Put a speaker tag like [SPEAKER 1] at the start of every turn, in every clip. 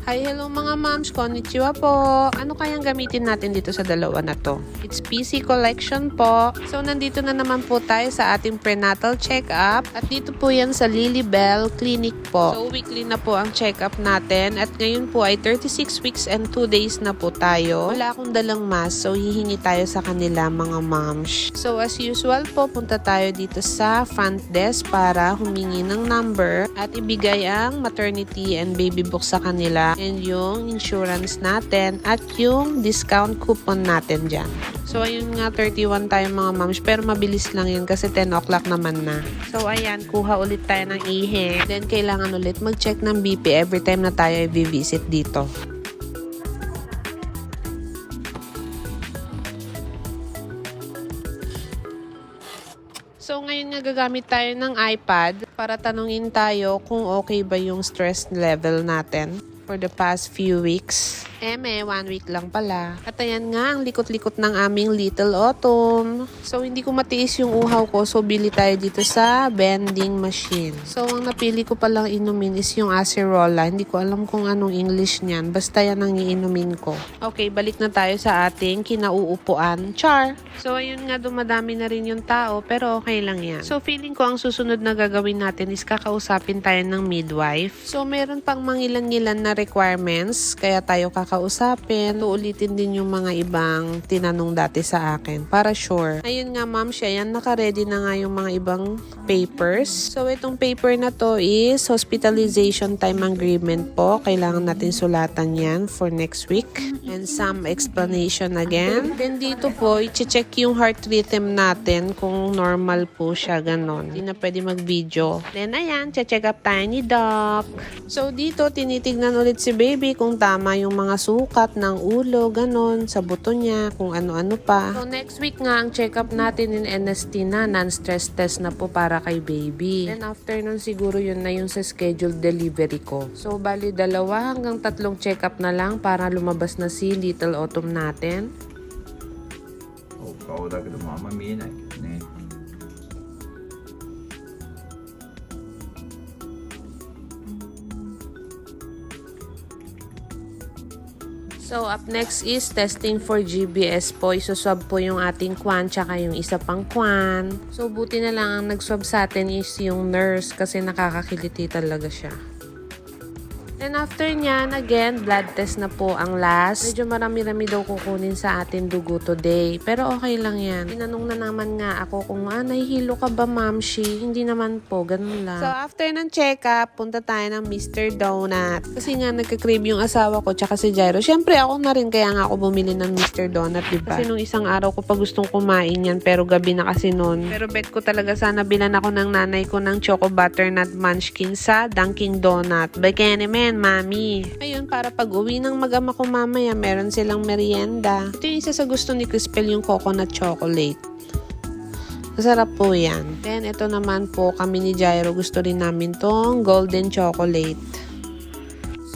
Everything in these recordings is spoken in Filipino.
[SPEAKER 1] Hi, hello mga moms, konnichiwa po. Ano kayang gamitin natin dito sa dalawa na to? It's PC collection po. So, nandito na naman po tayo sa ating prenatal check-up. At dito po yan sa Lilibel Clinic po. So, weekly na po ang check-up natin. At ngayon po ay 36 weeks and 2 days na po tayo. Wala akong dalang mask, so hihingi tayo sa kanila mga moms. So, as usual po, punta tayo dito sa front desk para humingi ng number at ibigay ang maternity and baby book sa kanila and yung insurance natin at yung discount coupon natin dyan. So, ayun nga, 31 tayo mga moms, pero mabilis lang yun kasi 10 o'clock naman na. So, ayan, kuha ulit tayo ng ihi. Then, kailangan ulit mag-check ng BP every time na tayo i-visit dito. So, ngayon nga gagamit tayo ng iPad para tanungin tayo kung okay ba yung stress level natin for the past few weeks. 1 week lang pala. At ayan nga, ang likot-likot ng aming Little Autumn. So, hindi ko matiis yung uhaw ko. So, bili tayo dito sa vending machine. So, ang napili ko palang inumin is yung acerola. Hindi ko alam kung anong English niyan. Basta yan ang iinumin ko. Okay, balik na tayo sa ating kinauupuan. Char! So, ayun nga, dumadami na rin yung tao. Pero okay lang yan. So, feeling ko ang susunod na gagawin natin is kakausapin tayo ng midwife. So, meron pang mangilan-ngilan na requirements. Kaya tayo kakausapin. Uulitin din yung mga ibang tinanong dati sa akin para sure. Ayun nga ma'am siya, yan naka-ready na nga yung mga ibang papers. So itong paper na to is hospitalization time agreement po. Kailangan natin sulatan yan for next week. And some explanation again. Then dito po, i-check yung heart rhythm natin kung normal po siya, ganon. Hindi na pwede mag-video. Then ayan, check up tayo ni doc. So dito, tinitignan ulit si baby kung tama yung mga sukat ng ulo, ganon, sa buto niya, kung ano-ano pa. So, next week nga, ang check-up natin in NST na, non-stress test na po para kay baby. Then, after nun, siguro yun na yung sa scheduled delivery ko. So, bali, 2 hanggang 3 check-up na lang para lumabas na si Little Autumn natin.
[SPEAKER 2] 顔だけどもあんま見えないけどね。
[SPEAKER 1] So, up next is testing for GBS po. Isuswab po yung ating kwan tsaka yung isa pang kwan. So, buti na lang ang nagswab sa atin is yung nurse kasi nakakakiliti talaga siya. Then after nyan, again, blood test na po ang last. Medyo marami-rami daw kukunin sa atin dugo today. Pero okay lang yan. Tinanong na naman nga ako kung nahihilo ka ba, mamshi? Hindi naman po, ganun lang. So after ng check-up, punta tayo ng Mr. Donut. Kasi nga nagka-crave yung asawa ko tsaka si Jairo. Siyempre ako na rin kaya nga ako bumili ng Mr. Donut, diba? Kasi nung isang araw ko pa gustong kumain yan pero gabi na kasi nun. Pero bet ko talaga sana bilan ako ng nanay ko ng Choco Butternut Munchkin sa Dunkin' Donut. By Kenny Mami. Ayun, para pag uwi ng mag-ama ko mamaya, meron silang merienda. Ito yung isa sa gusto ni Crispel, yung coconut chocolate. Masarap po yan. Then, ito naman po, kami ni Jairo, gusto rin namin tong golden chocolate.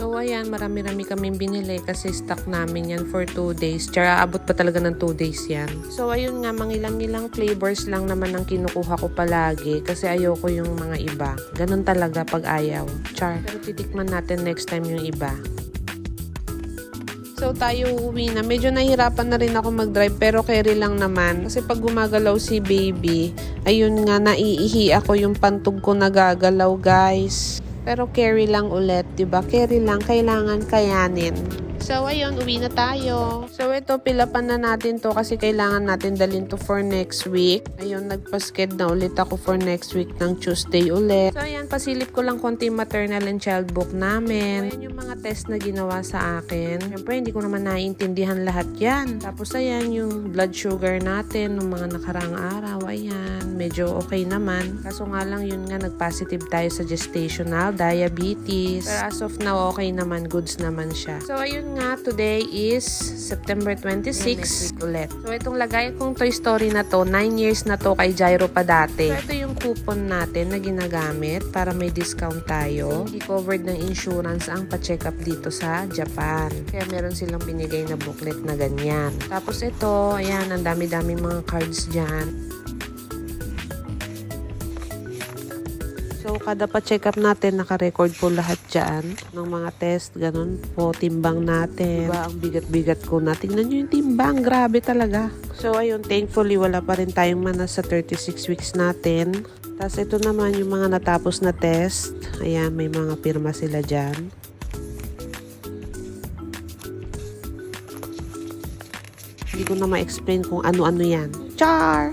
[SPEAKER 1] So, ayan, marami-rami kaming binili kasi stock namin yan for 2 days. Tsara, abot pa talaga ng 2 days yan. So, ayun nga, mangilang-ilang flavors lang naman ang kinukuha ko palagi kasi ayoko yung mga iba. Ganun talaga pag ayaw. Char. Pero titikman natin next time yung iba. So, tayo uuwi na. Medyo nahihirapan na rin ako mag-drive pero carry lang naman. Kasi pag gumagalaw si baby, ayun nga, naiihi ako yung pantog ko nagagalaw, guys. Pero carry lang ulit, diba? Carry lang, kailangan kayanin. So, ayun, uwi na tayo. So, ito, pilapan na natin to kasi kailangan natin dalhin to for next week. Ayun, nagpasked na ulit ako for next week ng Tuesday ulit. So, ayan, pasilip ko lang konti maternal and child book namin. So, ayan yung mga test na ginawa sa akin. Siyempre, hindi ko naman naiintindihan lahat yan. Tapos, ayan, yung blood sugar natin ng mga nakaraang araw. Ayan, medyo okay naman. Kaso nga lang, yun nga, nag-positive tayo sa gestational diabetes. Pero as of now, okay naman, goods naman siya. So, ayun nga, today is September 26. Next week ulit. So, itong lagay kong Toy Story na to, 9 years na to kay Jairo pa dati. So, ito yung coupon natin na ginagamit para may discount tayo. Hindi covered ng insurance ang pa-check up dito sa Japan. Kaya meron silang binigay na booklet na ganyan. Tapos ito, ayan, ang dami-dami mga cards dyan. So, kada pa-check up natin, naka-record po lahat dyan ng mga test. Ganun po, timbang natin. Diba, ang bigat-bigat ko na. Tingnan nyo yung timbang. Grabe talaga. So, ayun, thankfully, wala pa rin tayong manas sa 36 weeks natin. Tapos, ito naman yung mga natapos na test. Ayan, may mga pirma sila dyan. Hindi ko na ma-explain kung ano-ano yan. Char!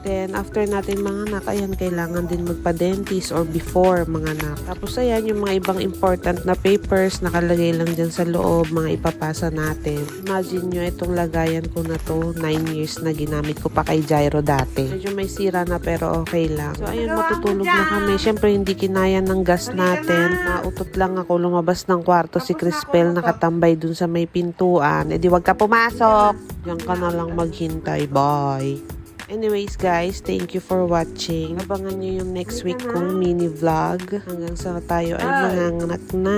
[SPEAKER 1] Then, after natin manganak, ayan, kailangan din magpa-dentist or before manganak. Tapos, ayan, yung mga ibang important na papers, nakalagay lang dyan sa loob, mga ipapasa natin. Imagine nyo, itong lagayan ko na to, 9 years na ginamit ko pa kay Gyro dati. Medyo may sira na pero okay lang. So, ayun, matutulog na kami. Siyempre, hindi kinaya ng gas natin. Nautot lang ako, lumabas ng kwarto si Crispel, nakatambay dun sa may pintuan. Eh, di wag ka pumasok. Diyan ka na lang maghintay. Bye! Anyways guys, thank you for watching. Abangan nyo yung next week kong mini vlog. Hanggang sa tayo ay manganganak na.